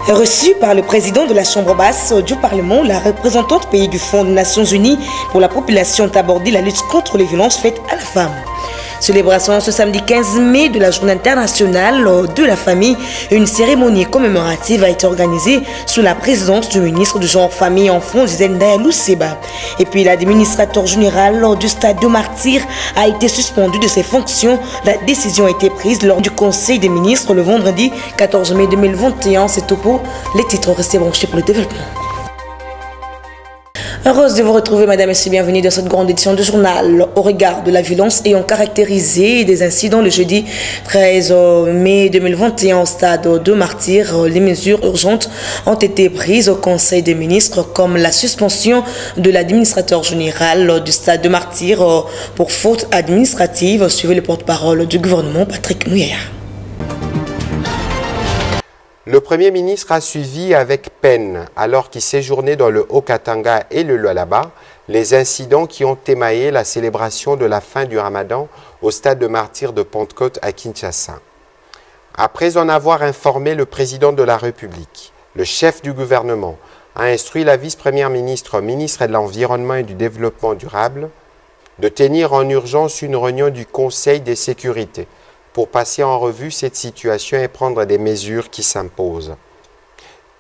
Reçue par le président de la Chambre basse du Parlement, la représentante pays du Fonds des Nations Unies pour la population a abordé la lutte contre les violences faites à la femme. Célébration ce samedi 15 mai de la Journée internationale de la famille, une cérémonie commémorative a été organisée sous la présidence du ministre du Genre, Famille et Enfants, Zendaya Luseba. Et puis l'administrateur général du stade de Martyrs a été suspendu de ses fonctions. La décision a été prise lors du Conseil des ministres le vendredi 14 mai 2021. C'est tout pour les titres. Restez branchés pour le développement. Heureuse de vous retrouver, madame, et bienvenue dans cette grande édition du journal. Au regard de la violence ayant caractérisé des incidents le jeudi 13 mai 2021 au stade de Martyrs, les mesures urgentes ont été prises au Conseil des ministres, comme la suspension de l'administrateur général du stade de Martyrs pour faute administrative. Suivez le porte-parole du gouvernement, Patrick Mouillère. Le Premier ministre a suivi avec peine, alors qu'il séjournait dans le Haut-Katanga et le Lualaba, les incidents qui ont émaillé la célébration de la fin du Ramadan au stade de Martyrs de Pentecôte à Kinshasa. Après en avoir informé le président de la République, le chef du gouvernement a instruit la vice-première ministre, ministre de l'Environnement et du Développement durable, de tenir en urgence une réunion du Conseil des sécurités pour passer en revue cette situation et prendre des mesures qui s'imposent.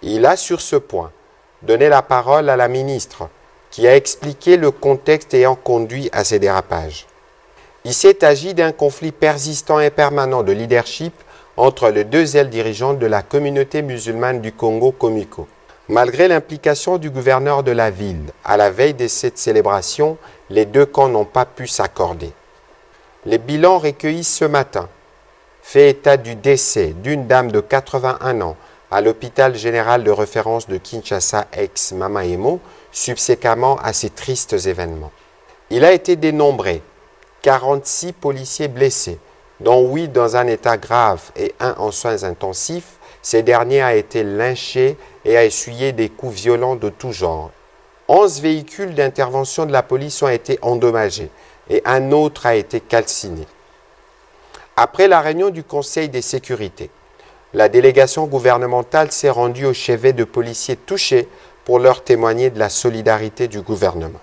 Il a sur ce point donné la parole à la ministre qui a expliqué le contexte ayant conduit à ces dérapages. Il s'est agi d'un conflit persistant et permanent de leadership entre les deux ailes dirigeantes de la communauté musulmane du Congo, Komiko. Malgré l'implication du gouverneur de la ville, à la veille de cette célébration, les deux camps n'ont pas pu s'accorder. Les bilans recueillis ce matin fait état du décès d'une dame de 81 ans à l'hôpital général de référence de Kinshasa ex-Mamaemo, subséquemment à ces tristes événements. Il a été dénombré 46 policiers blessés, dont 8 dans un état grave et 1 en soins intensifs. Ces derniers ont été lynchés et a essuyé des coups violents de tout genre. 11 véhicules d'intervention de la police ont été endommagés et un autre a été calciné. Après la réunion du Conseil des sécurités, la délégation gouvernementale s'est rendue au chevet de policiers touchés pour leur témoigner de la solidarité du gouvernement.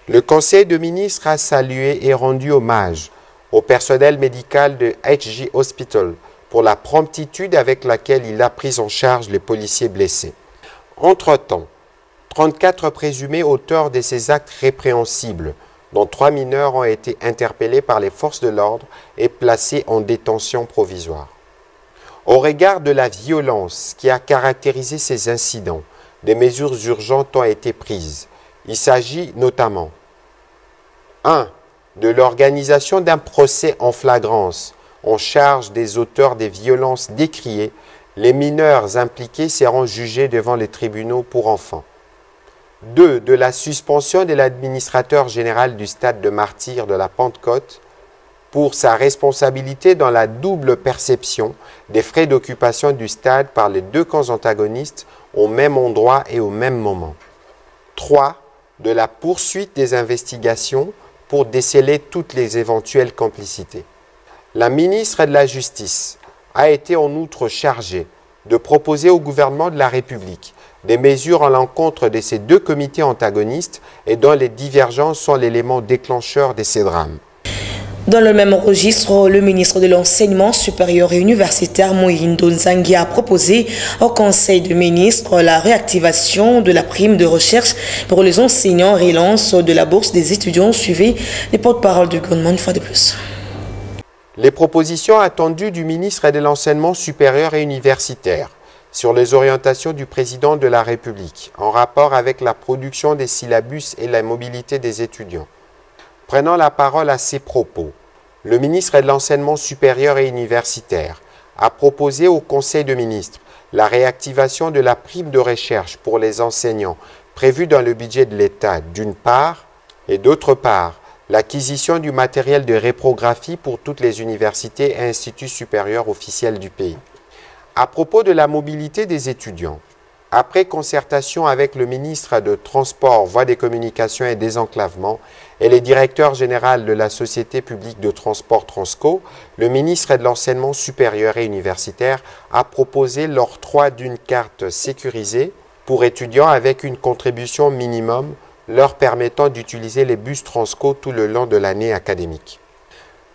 Le Conseil de ministres a salué et rendu hommage au personnel médical de HG Hospital pour la promptitude avec laquelle il a pris en charge les policiers blessés. Entre-temps, 34 présumés auteurs de ces actes répréhensibles, dont 3 mineurs, ont été interpellés par les forces de l'ordre et placés en détention provisoire. Au regard de la violence qui a caractérisé ces incidents, des mesures urgentes ont été prises. Il s'agit notamment 1. De l'organisation d'un procès en flagrance en charge des auteurs des violences décriées. Les mineurs impliqués seront jugés devant les tribunaux pour enfants. 2. De la suspension de l'administrateur général du stade de Martyrs de la Pentecôte pour sa responsabilité dans la double perception des frais d'occupation du stade par les deux camps antagonistes au même endroit et au même moment. 3. De la poursuite des investigations pour déceler toutes les éventuelles complicités. La ministre de la Justice a été en outre chargée de proposer au gouvernement de la République des mesures à l'encontre de ces deux comités antagonistes et dont les divergences sont l'élément déclencheur de ces drames. Dans le même registre, le ministre de l'Enseignement supérieur et universitaire Mohindo Nzangi a proposé au Conseil des ministres la réactivation de la prime de recherche pour les enseignants et relance de la bourse des étudiants. Suivez les porte-paroles du gouvernement une fois de plus. Les propositions attendues du ministre de l'Enseignement supérieur et universitaire sur les orientations du président de la République en rapport avec la production des syllabus et la mobilité des étudiants. Prenant la parole à ces propos, le ministre de l'Enseignement supérieur et universitaire a proposé au Conseil des ministres la réactivation de la prime de recherche pour les enseignants prévue dans le budget de l'État d'une part, et d'autre part, l'acquisition du matériel de réprographie pour toutes les universités et instituts supérieurs officiels du pays. À propos de la mobilité des étudiants, Après concertation avec le ministre de Transport, Voies des Communications et Désenclavement et les directeurs généraux de la Société publique de transport Transco, le ministre de l'Enseignement supérieur et universitaire a proposé l'octroi d'une carte sécurisée pour étudiants avec une contribution minimum leur permettant d'utiliser les bus Transco tout le long de l'année académique.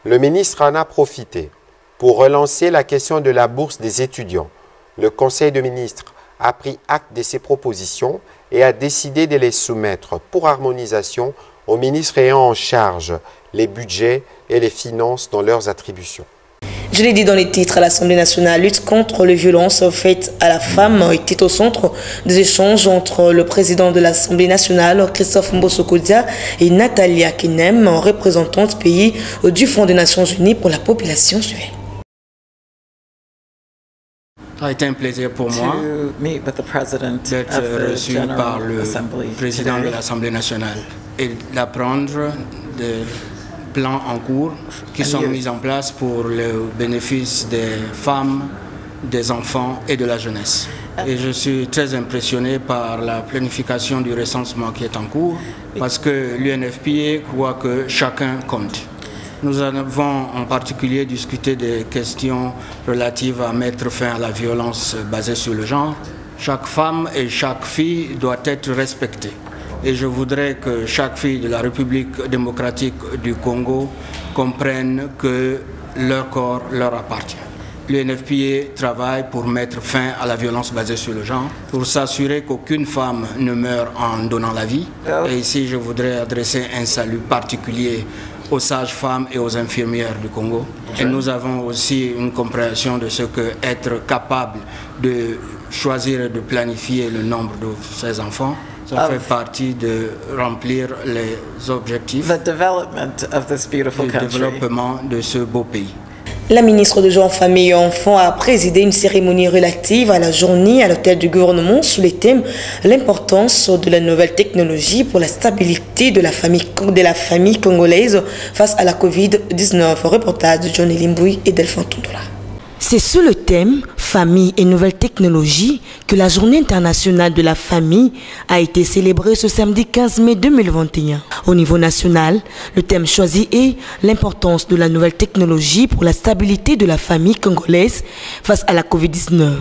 Le ministre en a profité pour relancer la question de la bourse des étudiants. Le Conseil de ministres a pris acte de ces propositions et a décidé de les soumettre pour harmonisation aux ministres ayant en charge les budgets et les finances dans leurs attributions. Je l'ai dit dans les titres, l'Assemblée nationale lutte contre les violences faites à la femme était au centre des échanges entre le président de l'Assemblée nationale, Christophe Mbosso-Kodia, et Natalia Kenem, représentante pays du Fonds des Nations Unies pour la population suivie. Ça a été un plaisir pour moi d'être reçu par le président de l'Assemblée nationale et d'apprendre des plans en cours qui sont mis en place pour le bénéfice des femmes, des enfants et de la jeunesse. Et je suis très impressionné par la planification du recensement qui est en cours parce que l'UNFPA croit que chacun compte. Nous avons en particulier discuté des questions relatives à mettre fin à la violence basée sur le genre. Chaque femme et chaque fille doit être respectée. Et je voudrais que chaque fille de la République démocratique du Congo comprenne que leur corps leur appartient. L'UNFPA travaille pour mettre fin à la violence basée sur le genre, pour s'assurer qu'aucune femme ne meurt en donnant la vie. Et ici, je voudrais adresser un salut particulier aux sages-femmes et aux infirmières du Congo. Et nous avons aussi une compréhension de ce que être capable de choisir et de planifier le nombre de ces enfants, ça fait partie de remplir les objectifs du développement de ce beau pays. La ministre de Genre, Famille et Enfants a présidé une cérémonie relative à la journée à l'hôtel du gouvernement sous les thèmes l'importance de la nouvelle technologie pour la stabilité de la famille congolaise face à la Covid-19. Reportage de Johnny Limbouy et Delphin Tundola. C'est sous le thème « Famille et nouvelles technologies » que la Journée internationale de la famille a été célébrée ce samedi 15 mai 2021. Au niveau national, le thème choisi est l'importance de la nouvelle technologie pour la stabilité de la famille congolaise face à la Covid-19.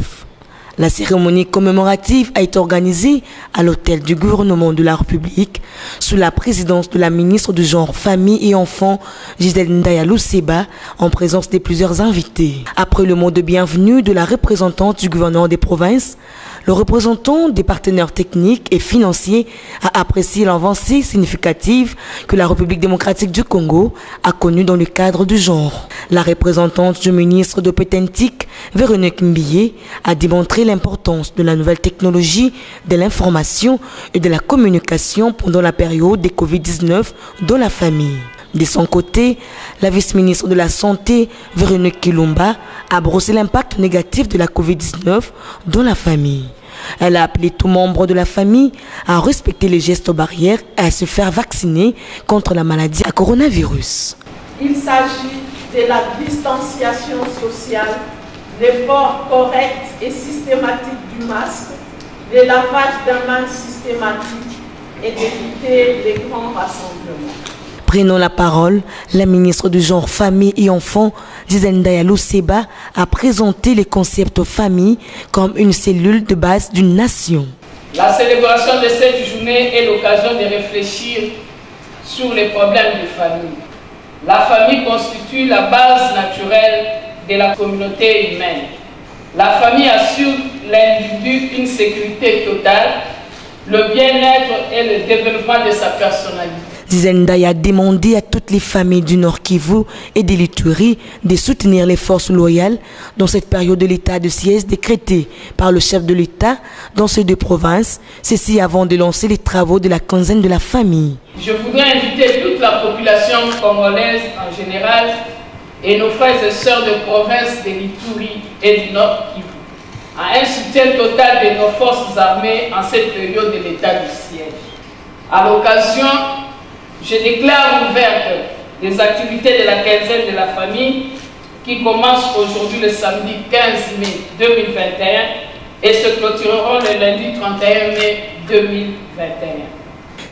La cérémonie commémorative a été organisée à l'hôtel du gouvernement de la République sous la présidence de la ministre du Genre, Famille et Enfants, Gisèle Ndaya Seba, en présence de plusieurs invités. Après le mot de bienvenue de la représentante du gouvernement des provinces, le représentant des partenaires techniques et financiers a apprécié l'avancée significative que la République démocratique du Congo a connue dans le cadre du genre. La représentante du ministre de Pétentique, Véronique Mbilé, a démontré l'importance de la nouvelle technologie de l'information et de la communication pendant la période des Covid-19 dans la famille. De son côté, la vice-ministre de la Santé, Véronique Kilumba, a brossé l'impact négatif de la Covid-19 dans la famille. Elle a appelé tout membre de la famille à respecter les gestes barrières et à se faire vacciner contre la maladie à coronavirus. Il s'agit de la distanciation sociale, le port correct et systématique du masque, le lavage des mains systématique et d'éviter les grands rassemblements. Prenant la parole, la ministre du Genre, Famille et Enfants, Gisèle Ndaya Seba, a présenté les concepts famille comme une cellule de base d'une nation. La célébration de cette journée est l'occasion de réfléchir sur les problèmes de famille. La famille constitue la base naturelle de la communauté humaine. La famille assure l'individu une sécurité totale, le bien-être et le développement de sa personnalité. Zendaya a demandé à toutes les familles du Nord Kivu et de l'Ituri de soutenir les forces loyales dans cette période de l'état de siège décrété par le chef de l'État dans ces deux provinces, ceci avant de lancer les travaux de la quinzaine de la famille. Je voudrais inviter toute la population congolaise en général et nos frères et sœurs de province de l'Ituri et du Nord Kivu à un soutien total de nos forces armées en cette période de l'état du siège. À l'occasion, je déclare ouverte les activités de la quinzaine de la famille qui commence aujourd'hui le samedi 15 mai 2021 et se clôtureront le lundi 31 mai 2021.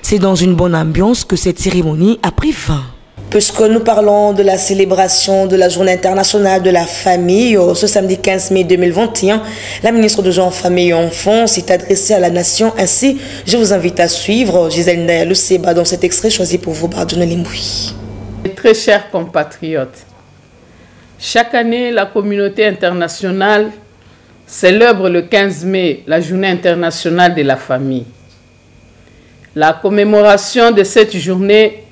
C'est dans une bonne ambiance que cette cérémonie a pris fin. Puisque nous parlons de la célébration de la Journée internationale de la famille, ce samedi 15 mai 2021, la ministre de Genre, Famille et Enfants s'est adressée à la nation. Ainsi, je vous invite à suivre Gisèle Ndaya Luceba dans cet extrait choisi pour vous par John Limboui. Très chers compatriotes, chaque année, la communauté internationale célèbre le 15 mai la Journée internationale de la famille. La commémoration de cette journée,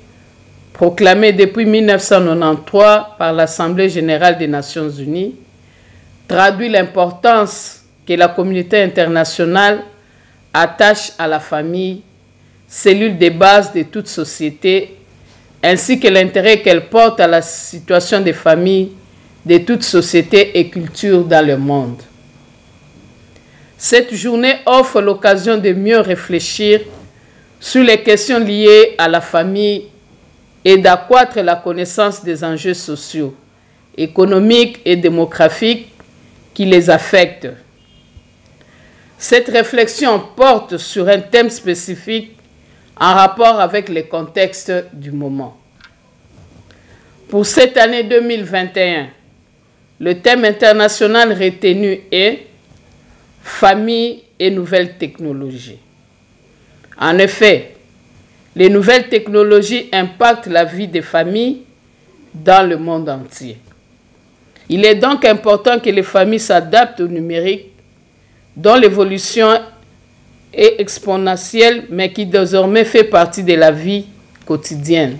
proclamée depuis 1993 par l'Assemblée générale des Nations unies, traduit l'importance que la communauté internationale attache à la famille, cellule de base de toute société, ainsi que l'intérêt qu'elle porte à la situation des familles de toute société et culture dans le monde. Cette journée offre l'occasion de mieux réfléchir sur les questions liées à la famille et d'accroître la connaissance des enjeux sociaux, économiques et démographiques qui les affectent. Cette réflexion porte sur un thème spécifique en rapport avec le contexte du moment. Pour cette année 2021, le thème international retenu est « Famille et nouvelles technologies ». En effet, les nouvelles technologies impactent la vie des familles dans le monde entier. Il est donc important que les familles s'adaptent au numérique, dont l'évolution est exponentielle, mais qui désormais fait partie de la vie quotidienne,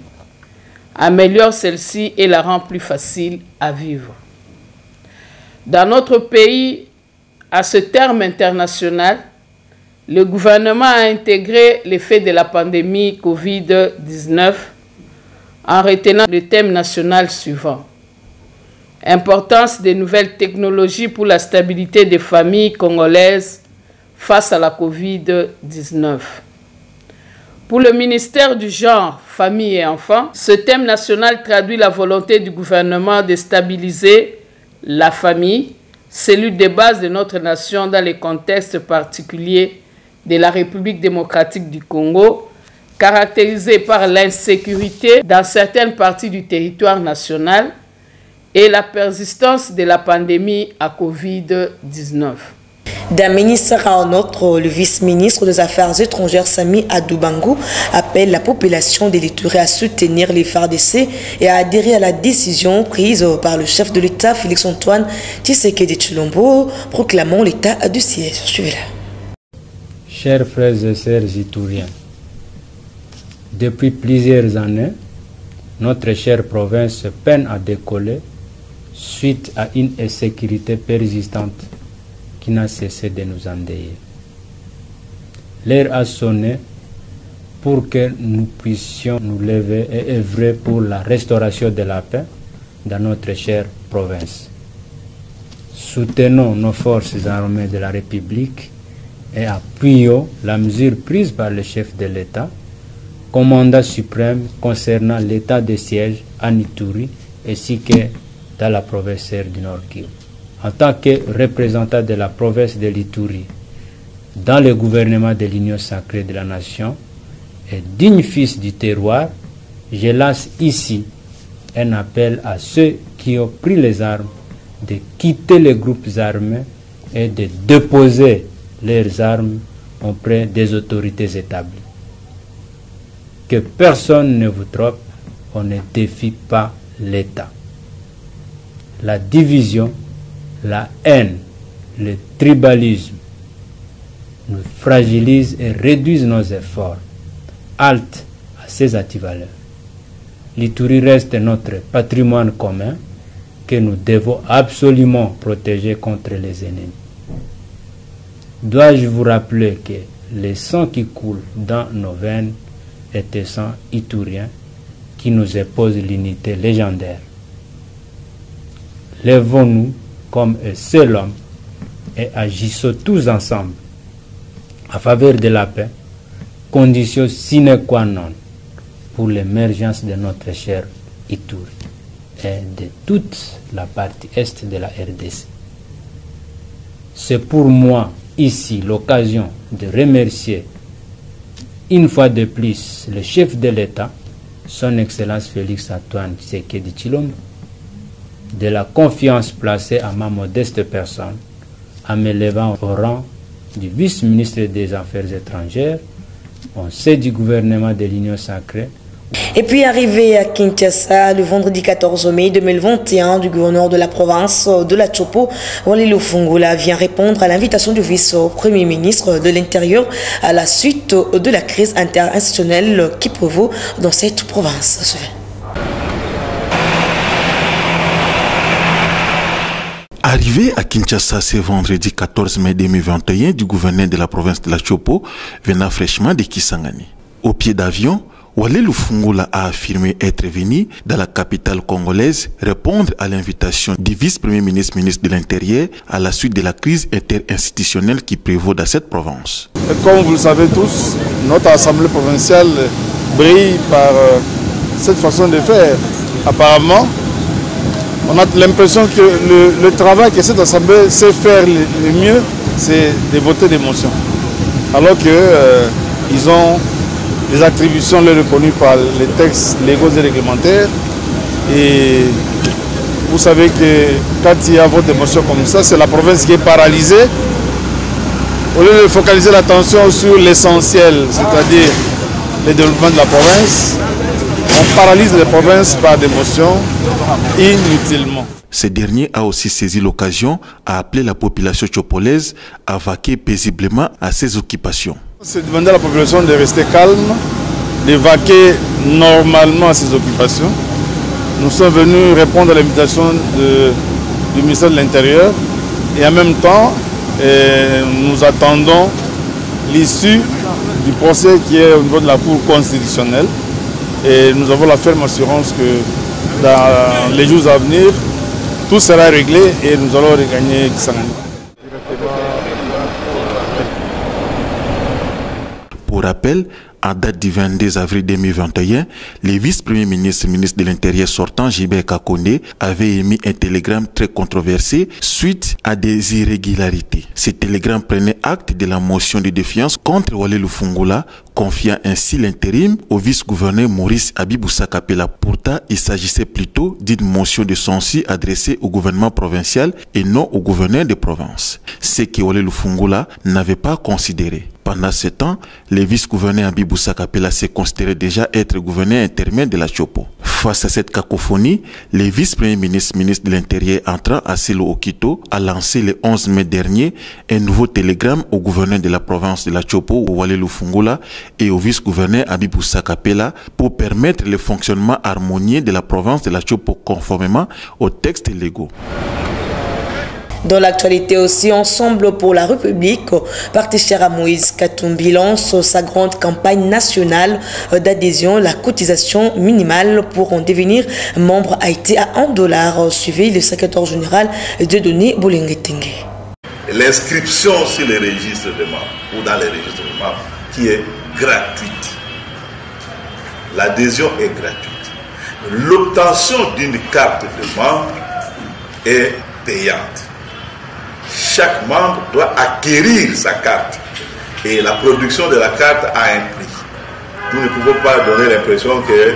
améliore celle-ci et la rend plus facile à vivre. Dans notre pays, à ce terme international, le gouvernement a intégré l'effet de la pandémie Covid-19 en retenant le thème national suivant. Importance des nouvelles technologies pour la stabilité des familles congolaises face à la Covid-19. Pour le ministère du Genre, Famille et Enfants, ce thème national traduit la volonté du gouvernement de stabiliser la famille, cellule de base de notre nation dans les contextes particuliers de la République démocratique du Congo, caractérisée par l'insécurité dans certaines parties du territoire national et la persistance de la pandémie à Covid-19. D'un ministre à un autre, le vice-ministre des Affaires étrangères Sami Adoubango appelle la population de l'Ituri à soutenir les FARDC et à adhérer à la décision prise par le chef de l'État Félix-Antoine Tshisekedi Tshilombo proclamant l'état du siège. Suivez-la. Chers frères et sœurs ituriens, depuis plusieurs années, notre chère province peine à décoller suite à une insécurité persistante qui n'a cessé de nous endeuiller. L'heure a sonné pour que nous puissions nous lever et œuvrer pour la restauration de la paix dans notre chère province. Soutenons nos forces armées de la République et appuyons la mesure prise par le chef de l'État, commandant suprême concernant l'état de siège à Ituri ainsi que dans la province du Nord Kivu. En tant que représentant de la province de l'Ituri dans le gouvernement de l'Union sacrée de la nation et digne fils du terroir, je lance ici un appel à ceux qui ont pris les armes de quitter les groupes armés et de déposer leurs armes auprès des autorités établies. Que personne ne vous trompe, on ne défie pas l'État. La division, la haine, le tribalisme nous fragilisent et réduisent nos efforts. Halte à ces antivaleurs. L'Ituri reste notre patrimoine commun que nous devons absolument protéger contre les ennemis. Dois-je vous rappeler que le sang qui coule dans nos veines est un sang iturien qui nous impose l'unité légendaire. Lèvons-nous comme un seul homme et agissons tous ensemble en faveur de la paix, condition sine qua non pour l'émergence de notre cher Ituri et de toute la partie est de la RDC. C'est pour moi ici l'occasion de remercier une fois de plus le chef de l'État, son Excellence Félix Antoine Tshisekedi Tshilombo, de la confiance placée à ma modeste personne en m'élevant au rang du vice-ministre des Affaires étrangères, au sein du gouvernement de l'Union sacrée. Et puis arrivé à Kinshasa le vendredi 14 mai 2021, du gouverneur de la province de la Chopo, Waly Lufungula, vient répondre à l'invitation du vice-premier ministre de l'Intérieur à la suite de la crise interinstitutionnelle qui prévaut dans cette province. Arrivé à Kinshasa ce vendredi 14 mai 2021 du gouverneur de la province de la Chopo, venant fraîchement de Kisangani. Au pied d'avion, Waly Lufungula a affirmé être venu dans la capitale congolaise répondre à l'invitation du vice-premier ministre de l'Intérieur à la suite de la crise interinstitutionnelle qui prévaut dans cette province. Comme vous le savez tous, notre assemblée provinciale brille par cette façon de faire. Apparemment, on a l'impression que le travail que cette assemblée sait faire le mieux, c'est de voter des motions. Alors qu'ils ont des attributions reconnues par les textes légaux et réglementaires. Et vous savez que quand il y a vote de motion comme ça, c'est la province qui est paralysée. Au lieu de focaliser l'attention sur l'essentiel, c'est-à-dire le développement de la province, on paralyse les provinces par des motions inutilement. Ce dernier a aussi saisi l'occasion à appeler la population chopolaise à vaquer paisiblement à ses occupations. C'est demander à la population de rester calme, de vaquer normalement à ses occupations. Nous sommes venus répondre à l'invitation du ministère de l'Intérieur et en même temps, nous attendons l'issue du procès qui est au niveau de la Cour constitutionnelle. Et nous avons la ferme assurance que dans les jours à venir, tout sera réglé et nous allons regagner Kisangani. Pour rappel, en date du 22 avril 2021, le vice-premier ministre de l'Intérieur sortant, Gilbert Kakonde, avait émis un télégramme très controversé suite à des irrégularités. Ce télégramme prenait acte de la motion de défiance contre Waly Lufungula, confiant ainsi l'intérim au vice-gouverneur Maurice Abiboussa Kapela. Pourtant, il s'agissait plutôt d'une motion de censure adressée au gouvernement provincial et non au gouverneur de province, ce que Waly Lufungula n'avait pas considéré. Pendant ce temps, le vice-gouverneur Abiboussa Kapela s'est considéré déjà être gouverneur intermédiaire de la Chopo. Face à cette cacophonie, le vice-premier ministre de l'Intérieur entrant à Selo Okito a lancé le 11 mai dernier un nouveau télégramme au gouverneur de la province de la Chopo, Waly Lufungula, et au vice-gouverneur Abiboussa Kapela pour permettre le fonctionnement harmonieux de la province de la Chopo conformément aux textes légaux. Dans l'actualité aussi, Ensemble pour la République, parti cher à Moïse Katumbi lance sa grande campagne nationale d'adhésion. La cotisation minimale pour en devenir membre a été à $1. Suivi le secrétaire général Dieudonné Bolengetenge. L'inscription sur les registres de membres ou dans les registres de membres qui est gratuite. L'adhésion est gratuite. L'obtention d'une carte de membre est payante. Chaque membre doit acquérir sa carte et la production de la carte a un prix. Nous ne pouvons pas donner l'impression que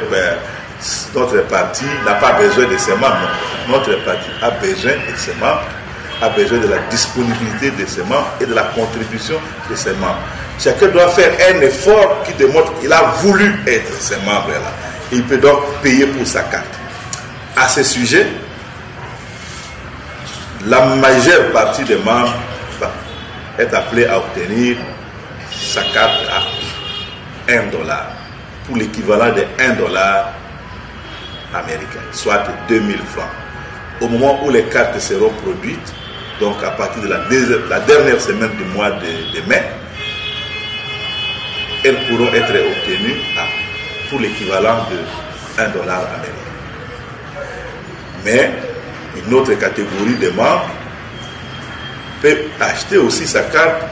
notre parti n'a pas besoin de ses membres. Notre parti a besoin de ses membres, a besoin de la disponibilité de ses membres et de la contribution de ses membres. Chacun doit faire un effort qui démontre qu'il a voulu être ces membres-là. Il peut donc payer pour sa carte. À ce sujet, la majeure partie des membres est appelée à obtenir sa carte à $1 pour l'équivalent de $1 américain, soit 2000 francs. Au moment où les cartes seront produites, donc à partir de la dernière semaine du mois de mai, elles pourront être obtenues pour l'équivalent de $1 américain. Mais une autre catégorie de membres peut acheter aussi sa carte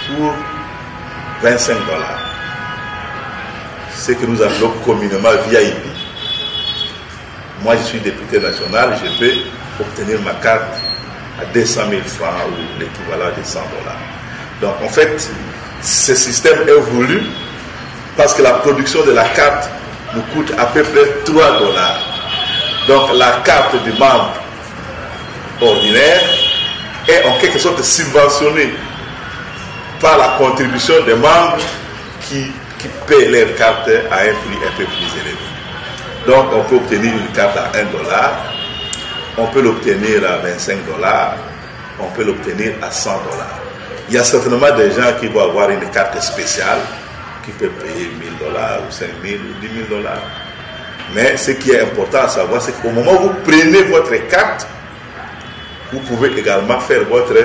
pour $25. Ce que nous appelons communément VIP. Moi, je suis député national, je peux obtenir ma carte à 200 000 francs ou l'équivalent de $100. Donc en fait, ce système est voulu parce que la production de la carte nous coûte à peu près $3. Donc la carte du membre ordinaire est en quelque sorte subventionnée par la contribution des membres qui paient leur carte à un prix un peu plus élevé. Donc on peut obtenir une carte à $1, on peut l'obtenir à $25, on peut l'obtenir à $100. Il y a certainement des gens qui vont avoir une carte spéciale qui peut payer $1,000 ou 5,000 ou $10,000. Mais ce qui est important à savoir, c'est qu'au moment où vous prenez votre carte, vous pouvez également faire votre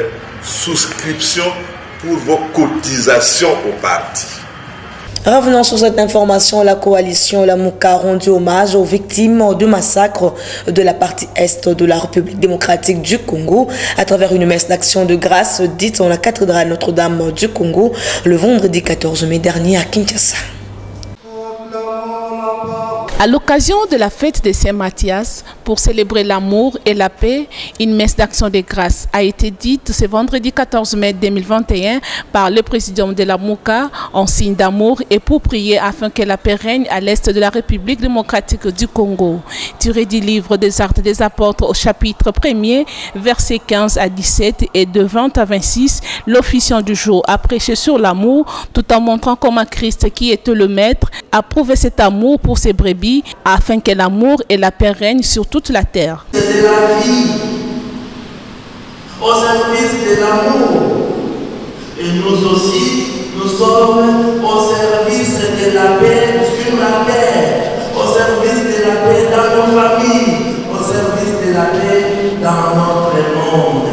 souscription pour vos cotisations au parti. Revenons sur cette information, la coalition Lamouka a rendu hommage aux victimes de massacres de la partie est de la République démocratique du Congo à travers une messe d'action de grâce dite dans la cathédrale Notre-Dame du Congo le vendredi 14 mai dernier à Kinshasa. À l'occasion de la fête de Saint-Mathias, pour célébrer l'amour et la paix, une messe d'action de grâce a été dite ce vendredi 14 mai 2021 par le président de la Mouka en signe d'amour et pour prier afin que la paix règne à l'est de la République démocratique du Congo. Tiré du livre des Actes des Apôtres au chapitre 1er, versets 15 à 17 et de 20 à 26, l'officiant du jour a prêché sur l'amour tout en montrant comment Christ, qui était le Maître, a prouvé cet amour pour ses brebis afin que l'amour et la paix règnent sur toute la terre. C'est de la vie au service de l'amour. Et nous aussi, nous sommes au service de la paix sur la terre, au service de la paix dans nos familles, au service de la paix dans notre monde.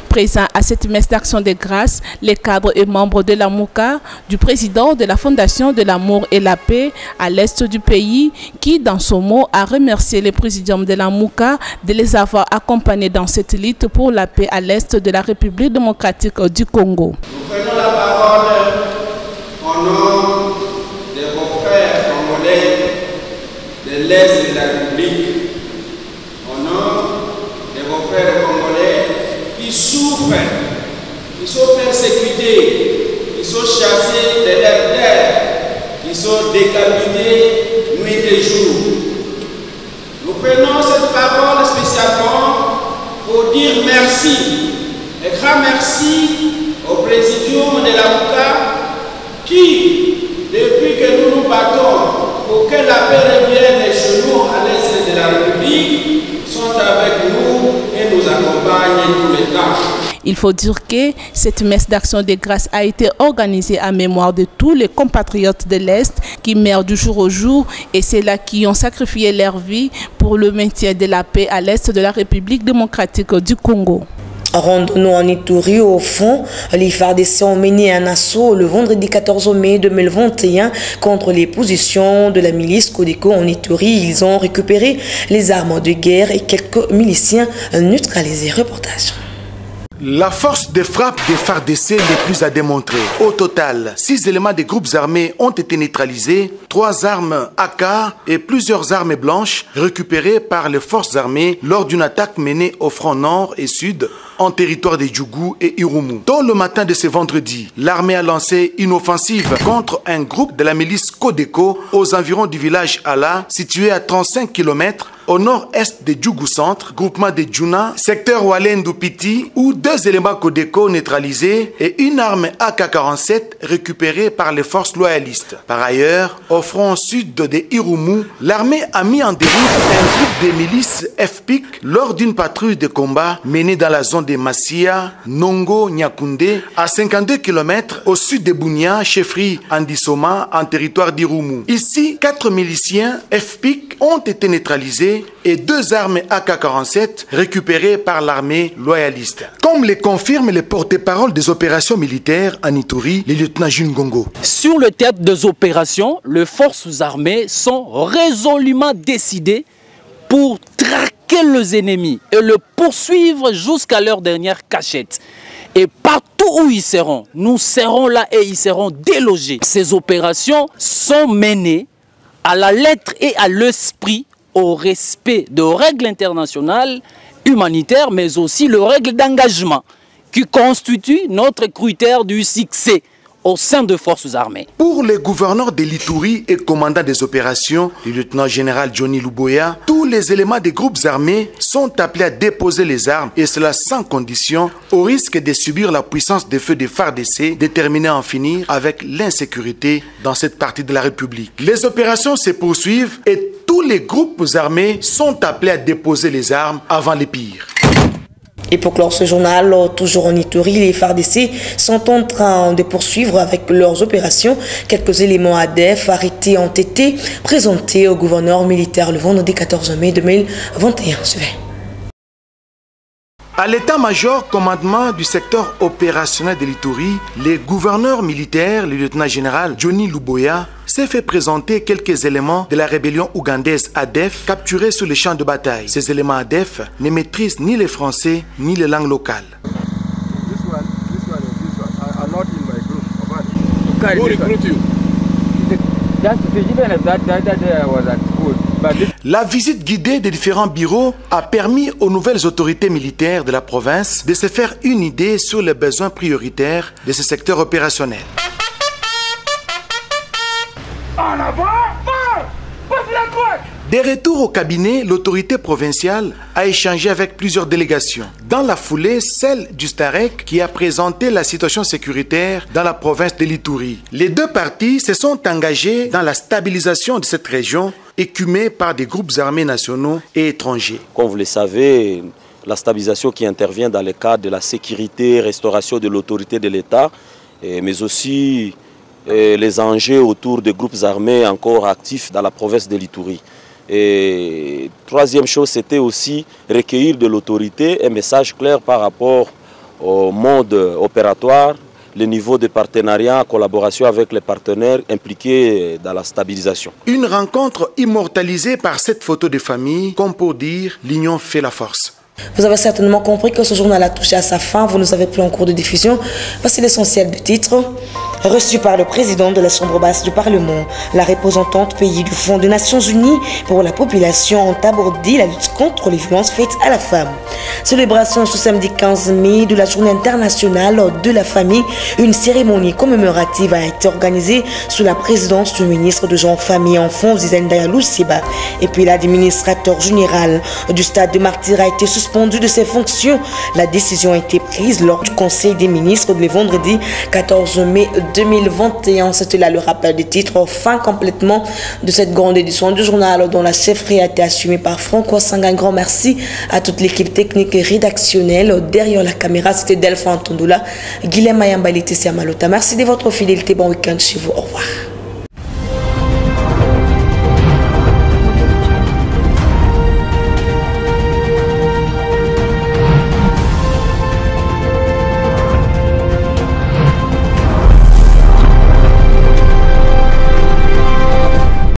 Présents à cette messe d'action de grâce, les cadres et membres de la Mouka, du président de la Fondation de l'amour et la paix à l'est du pays, qui dans son mot a remercié le président de la Mouka de les avoir accompagnés dans cette lutte pour la paix à l'est de la République démocratique du Congo. Nous prenons la parole au nom de vos frères congolais de l'est de la République, au nom de vos frères congolais qui souffrent, qui sont persécutés, qui sont chassés de leur terre, qui sont décapités nuit et jour. Nous prenons cette parole spécialement pour dire merci, un grand merci au présidium de la Mouka qui, depuis que nous nous battons pour que la paix revienne chez nous à l'est de la République, sont avec nous et nous accompagnent tous les temps. Il faut dire que cette messe d'action de grâce a été organisée à mémoire de tous les compatriotes de l'Est qui meurent du jour au jour et ceux-là qui ont sacrifié leur vie pour le maintien de la paix à l'Est de la République démocratique du Congo. Rendons-nous en Ituri. Au fond, les FARDC ont mené un assaut le vendredi 14 mai 2021 contre les positions de la milice Codeco en Ituri. Ils ont récupéré les armes de guerre et quelques miliciens neutralisés. Reportage. La force de frappe des FARDC n'est plus à démontrer. Au total, 6 éléments des groupes armés ont été neutralisés, 3 armes AK et plusieurs armes blanches récupérées par les forces armées lors d'une attaque menée au front nord et sud en territoire de Djougou et Irumu. Tôt le matin de ce vendredi, l'armée a lancé une offensive contre un groupe de la milice Codeco aux environs du village Ala, situé à 35 km au nord-est de Djougou Centre, groupement de Djouna, secteur Walendu Piti, où 2 éléments Codeco neutralisés et une arme AK-47 récupérée par les forces loyalistes. Par ailleurs, au front sud de Irumu, l'armée a mis en déroute un groupe de milices FPIC lors d'une patrouille de combat menée dans la zone de Massia, Nongo, Nyakoundé, à 52 km au sud de Bounia, chefferie Andisoma, en territoire d'Irumu. Ici, 4 miliciens FPIC ont été neutralisés et 2 armes AK-47 récupérées par l'armée loyaliste. Comme le confirme le porte-parole des opérations militaires en Ituri, le lieutenant Jules Ngongo. Sur le théâtre des opérations, les forces armées sont résolument décidées pour traquer les ennemis et le poursuivre jusqu'à leur dernière cachette. Et partout où ils seront, nous serons là et ils seront délogés. Ces opérations sont menées à la lettre et à l'esprit au respect de règles internationales, humanitaires, mais aussi les règles d'engagement qui constitue notre critère du succès au sein des forces armées. Pour les gouverneurs de l'Ituri et commandant des opérations, le lieutenant-général Johnny Luboya, tous les éléments des groupes armés sont appelés à déposer les armes, et cela sans condition, au risque de subir la puissance de feu des FARDC, déterminés à en finir avec l'insécurité dans cette partie de la République. Les opérations se poursuivent et tous les groupes armés sont appelés à déposer les armes avant les pires. Et pour clore ce journal, toujours en Ituri, les FARDC sont en train de poursuivre avec leurs opérations. Quelques éléments ADF arrêtés ont été présentés au gouverneur militaire le vendredi 14 mai 2021. À l'état-major commandement du secteur opérationnel de l'Ituri, les gouverneurs militaires, le lieutenant-général Johnny Luboya, s'est fait présenter quelques éléments de la rébellion ougandaise ADF capturés sur les champs de bataille. Ces éléments ADF ne maîtrisent ni les français ni les langues locales. La visite guidée des différents bureaux a permis aux nouvelles autorités militaires de la province de se faire une idée sur les besoins prioritaires de ce secteur opérationnel. En avant, passe la droite. Des retours au cabinet, l'autorité provinciale a échangé avec plusieurs délégations. Dans la foulée, celle du STAREC qui a présenté la situation sécuritaire dans la province de l'Ituri. Les deux parties se sont engagées dans la stabilisation de cette région, écumée par des groupes armés nationaux et étrangers. Comme vous le savez, la stabilisation qui intervient dans le cadre de la sécurité, restauration de l'autorité de l'État, mais aussi les enjeux autour des groupes armés encore actifs dans la province de l'Ituri. Et troisième chose, c'était aussi recueillir de l'autorité un message clair par rapport au mode opératoire, le niveau de partenariat en collaboration avec les partenaires impliqués dans la stabilisation. Une rencontre immortalisée par cette photo de famille, comme pour dire l'union fait la force. Vous avez certainement compris que ce journal a touché à sa fin. Vous nous avez pris en cours de diffusion. Voici l'essentiel du titre. Reçu par le président de la Chambre basse du Parlement, la représentante pays du Fonds des Nations Unies pour la population ont abordé la lutte contre les violences faites à la femme. Célébration ce samedi 15 mai de la journée internationale de la famille. Une cérémonie commémorative a été organisée sous la présidence du ministre de Genre, Famille et Enfants, Zizendaya Lusiba. Et puis l'administrateur général du stade de Martyr a été suspendu de ses fonctions. La décision a été prise lors du Conseil des ministres le vendredi 14 mai 2021. C'était là le rappel des titres. Fin complètement de cette grande édition du journal dont la chefferie a été assumée par Franco Sanga. Un grand merci à toute l'équipe technique et rédactionnelle. Derrière la caméra, c'était Delphin Tondoula, Guilhem Ayambali, Tessia Malota. Merci de votre fidélité. Bon week-end chez vous. Au revoir.